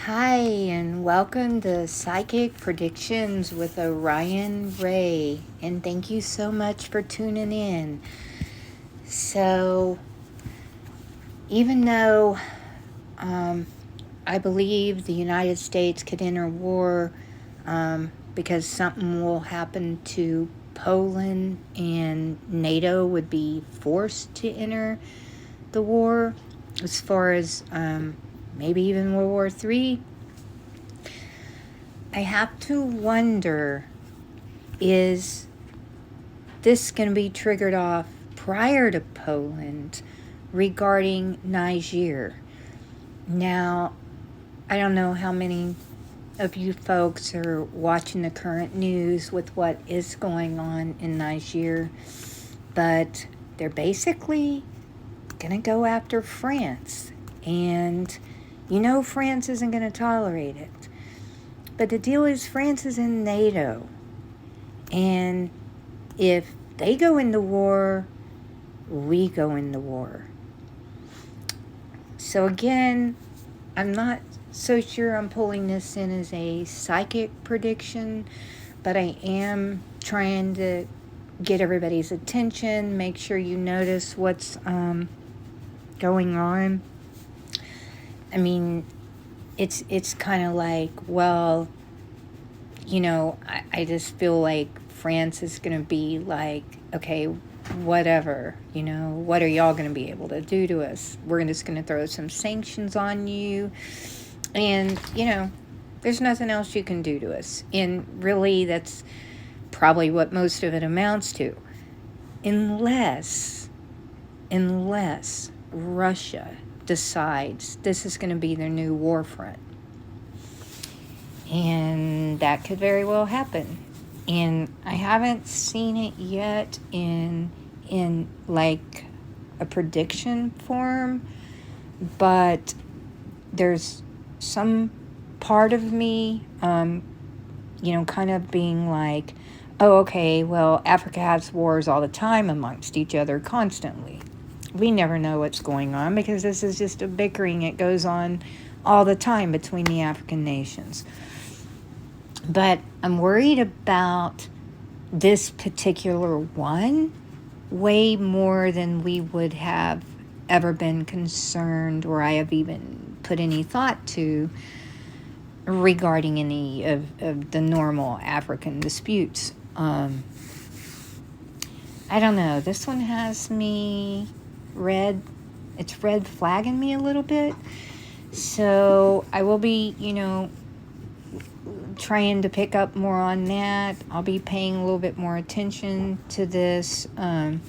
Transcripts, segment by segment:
Hi, and welcome to Psychic Predictions with Orion Ray. And thank you so much for tuning in. So, even though I believe the United States could enter war because something will happen to Poland and NATO would be forced to enter the war, as far as maybe even World War III, I have to wonder, is this going to be triggered off prior to Poland regarding Niger? Now, I don't know how many of you folks are watching the current news with what is going on in Niger, but they're basically going to go after France. And France isn't going to tolerate it. But the deal is, France is in NATO. And if they go into war, we go into war. So again, I'm not so sure I'm pulling this in as a psychic prediction, but I am trying to get everybody's attention, make sure you notice what's going on. I mean, it's kind of like, well, I just feel like France is going to be like, okay, whatever, what are y'all going to be able to do to us? We're just going to throw some sanctions on you. And, there's nothing else you can do to us. And really, that's probably what most of it amounts to. Unless Russia decides this is going to be their new war front. And that could very well happen. And I haven't seen it yet in like a prediction form, but there's some part of me, kind of being like, oh, okay, well, Africa has wars all the time amongst each other constantly. We never know what's going on because this is just a bickering. It goes on all the time between the African nations. But I'm worried about this particular one way more than we would have ever been concerned, or I have even put any thought to, regarding any of the normal African disputes. I don't know. This one has me it's red flagging me a little bit. So I will be, trying to pick up more on that. I'll be paying a little bit more attention to this. I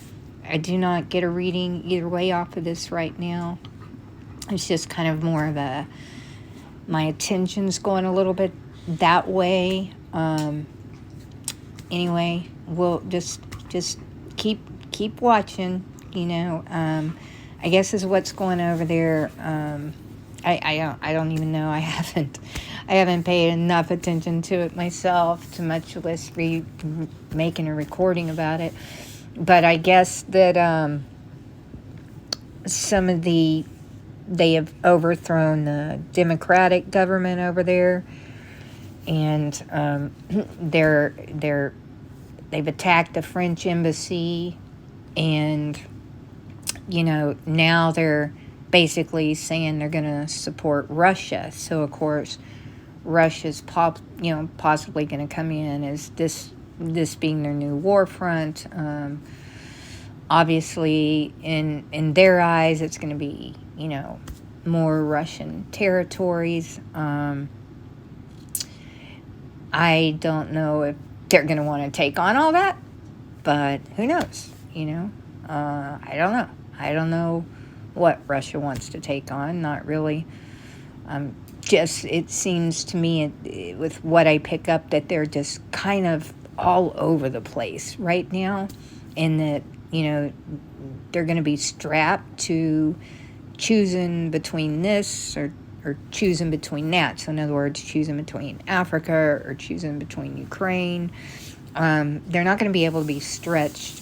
do not get a reading either way off of this right now. It's just kind of more of my attention's going a little bit that way. Anyway, we'll just keep watching. I guess is what's going over there. I don't even know. I haven't paid enough attention to it myself, to much less making a recording about it. But I guess that they have overthrown the democratic government over there, and they've attacked the French embassy, and now they're basically saying they're going to support Russia. So of course Russia's possibly going to come in as this being their new war front. Obviously in their eyes it's going to be more Russian territories. I don't know if they're going to want to take on all that, but who knows? I don't know what Russia wants to take on. Not really. It seems to me, with what I pick up, that they're just kind of all over the place right now, and that they're going to be strapped to choosing between this or choosing between that. So in other words, choosing between Africa or choosing between Ukraine. They're not going to be able to be stretched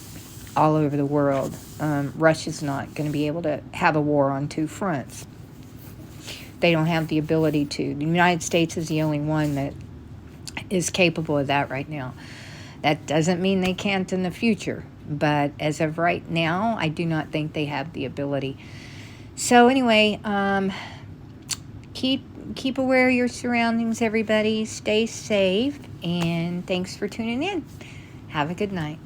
all over the world. Russia's not going to be able to have a war on two fronts. they don't have the ability to. The United States is the only one that is capable of that right now. That doesn't mean they can't in the future, but as of right now, I do not think they have the ability. So anyway, keep aware of your surroundings, everybody. Stay safe, and thanks for tuning in. Have a good night.